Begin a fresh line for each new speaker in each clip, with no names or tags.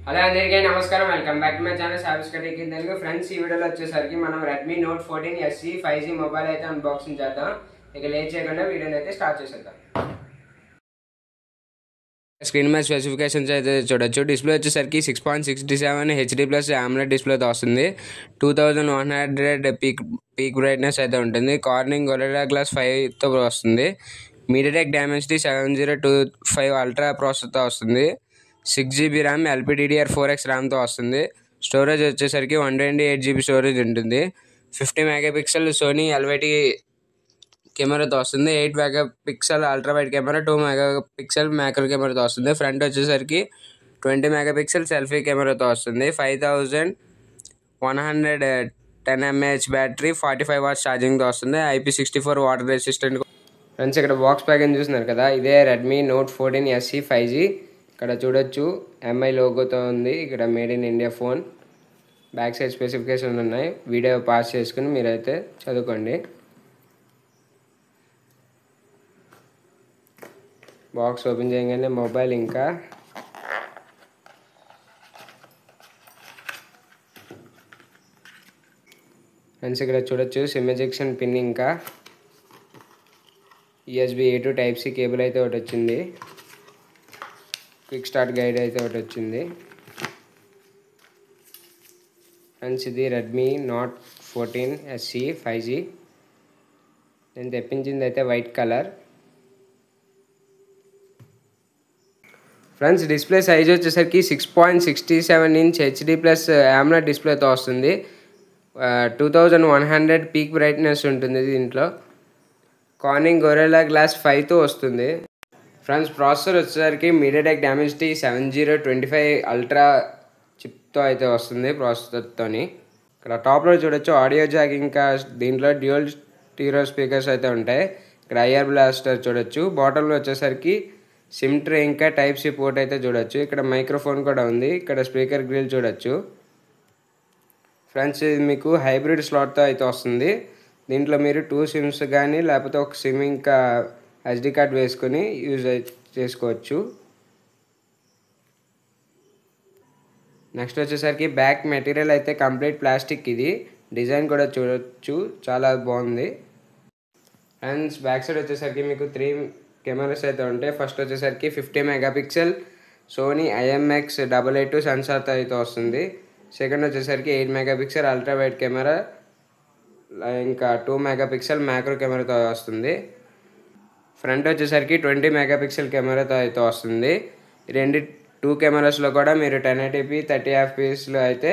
Hello అందరికీ నమస్కారం, welcome back to my channel subscribe Telugu. Friends, ఈ వీడియోలో వచ్చేసరికి మనం Redmi note 14 SE 5G mobile అయితే అన్బాక్సింగ్ చేద్దాం. ఇక లేట్ చేయకుండా వీడియోని అయితే స్టార్ట్ చేసేద్దాం. స్క్రీన్ మీద స్పెసిఫికేషన్స్ అయితే చూడొచ్చు. డిస్ప్లే వచ్చేసరికి 6.67 HD+ AMOLED డిస్ప్లేతో వస్తుంది. 2100 పీక్ బ్రైట్నెస్ అయితే ఉంటుంది. కార్నింగ్ గొరిల్లా గ్లాస్ 5తో వస్తుంది. మీడియాటెక్ డైమెన్సిటీ 7025 అల్ట్రా ప్రాసెసర్తో వస్తుంది. 6GB ర్యామ్, LPDDR4X ర్యామ్తో వస్తుంది. స్టోరేజ్ వచ్చేసరికి 128GB స్టోరేజ్ ఉంటుంది. 50 మెగాపిక్సెల్ సోనీ LYT కెమెరాతో వస్తుంది. 8 megapixel ultra wide camera, 2 megapixel macro కెమెరాతో వస్తుంది. ఫ్రంట్ వచ్చేసరికి 20 మెగాపిక్సెల్ సెల్ఫీ కెమెరాతో వస్తుంది. 5110 mAh బ్యాటరీ, 45 వాట్స్ ఛార్జింగ్తో వస్తుంది. IP64 water resistant. ఫ్రెండ్స్, ఇక్కడ బాక్స్ ప్యాకింగ్ చూస్తున్నారు కదా, ఇదే రెడ్మీ నోట్ 14 SE 5G. ఇక్కడ చూడొచ్చు MI లోగోతో ఉంది. ఇక్కడ made in India phone. Back side స్పెసిఫికేషన్లు ఉన్నాయి. వీడియో పాస్ చేసుకుని మీరైతే చదువుకోండి. బాక్స్ ఓపెన్ చేయగానే మొబైల్, ఇంకా ఫ్రెండ్స్ ఇక్కడ చూడొచ్చు సిమ్ ఎజెక్షన్ పిన్, ఇంకా USB A to Type-C cable అయితే ఒకటి వచ్చింది. క్విక్ స్టార్ట్ గైడ్ అయితే ఒకటి వచ్చింది. ఫ్రెండ్స్, ఇది రెడ్మీ నోట్ 14 SE 5G. నేను తెప్పించింది అయితే white colour. Friends, display size వచ్చేసరికి 6.67 ఇంచ్ HD+ AMOLED డిస్ప్లేతో వస్తుంది. 2100 పీక్ బ్రైట్నెస్ ఉంటుంది దీంట్లో. కార్నింగ్ గొరిల్లా గ్లాస్ 5తో వస్తుంది. ఫ్రెండ్స్, ప్రాసెసర్ వచ్చేసరికి మీడియాటెక్ డైమెన్సిటీ 7025 అల్ట్రా చిప్తో అయితే వస్తుంది ప్రాసెసర్తోని. ఇక్కడ టాప్లో చూడొచ్చు ఆడియో జాక్, ఇంకా దీంట్లో డ్యూయల్ స్టీరియో స్పీకర్స్ అయితే ఉంటాయి. ఇక్కడ IR బ్లాస్టర్ చూడొచ్చు. బాటంలో వచ్చేసరికి సిమ్ ట్రే, ఇంకా Type-C పోర్ట్ అయితే చూడొచ్చు. ఇక్కడ మైక్రోఫోన్ కూడా ఉంది. ఇక్కడ స్పీకర్ గ్రిల్ చూడొచ్చు. ఫ్రెండ్స్, ఇది మీకు హైబ్రిడ్ స్లాట్తో అయితే వస్తుంది. దీంట్లో మీరు 2 సిమ్స్ కానీ లేకపోతే ఒక సిమ్ ఇంకా SD కార్డ్ వేసుకొని యూజ్ చేసుకోవచ్చు. నెక్స్ట్ వచ్చేసరికి బ్యాక్ మెటీరియల్ అయితే కంప్లీట్ ప్లాస్టిక్. ఇది డిజైన్ కూడా చూడొచ్చు, చాలా బాగుంది. ఫ్రెండ్స్, బ్యాక్ సైడ్ వచ్చేసరికి మీకు 3 కెమెరాస్ అయితే ఉంటాయి. ఫస్ట్ వచ్చేసరికి 50 మెగాపిక్సెల్ సోనీ IMX882 సెన్సార్తో అయితే వస్తుంది. సెకండ్ వచ్చేసరికి 8 మెగాపిక్సెల్ అల్ట్రా వైడ్ కెమెరా, ఇంకా 2 మెగాపిక్సెల్ మ్యాక్రో కెమెరాతో వస్తుంది. ఫ్రంట్ వచ్చేసరికి 20 మెగాపిక్సెల్ కెమెరాతో అయితే వస్తుంది. 2 కెమెరాస్లో కూడా మీరు 1080p 30 fps అయితే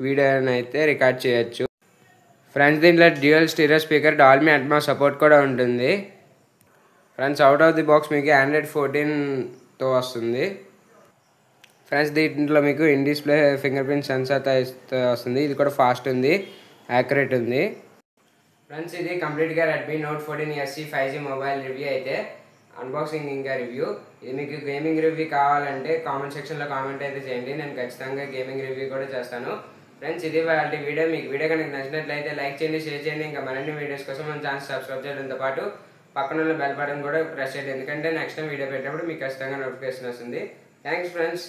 వీడియోని అయితే రికార్డ్ చేయొచ్చు. ఫ్రెండ్స్, దీంట్లో dual stereo speaker, Dolby Atmos support కూడా ఉంటుంది. Friends, out of the box మీకు Android 14తో వస్తుంది. ఫ్రెండ్స్, దీంట్లో మీకు ఇన్ డిస్ప్లే ఫింగర్ ప్రింట్ సెన్సార్తో వస్తుంది. ఇది కూడా ఫాస్ట్ ఉంది, యాక్యురేట్ ఉంది. ఫ్రెండ్స్, ఇది కంప్లీట్గా Redmi note 14 SE 5G mobile review అయితే అన్బాక్సింగ్ ఇంకా రివ్యూ. ఇది మీకు గేమింగ్ రివ్యూ కావాలంటే కామెంట్ సెక్షన్లో కామెంట్ అయితే చేయండి. నేను ఖచ్చితంగా గేమింగ్ రివ్యూ కూడా చేస్తాను. ఫ్రెండ్స్, ఇది వాళ్ళ వీడియో. మీకు వీడియో కనుక నచ్చినట్లయితే లైక్ చేయండి, షేర్ చేయండి. ఇంకా మరిన్ని వీడియోస్ కోసం మన ఛానల్ సబ్స్క్రైబ్ చేయడంతో పాటు పక్కన ఉన్న బెల్ బటన్ కూడా ప్రెస్ చేయండి. ఎందుకంటే నెక్స్ట్ టైం వీడియో పెట్టినప్పుడు మీకు ఖచ్చితంగా నోటిఫికేషన్ వస్తుంది. Thanks friends.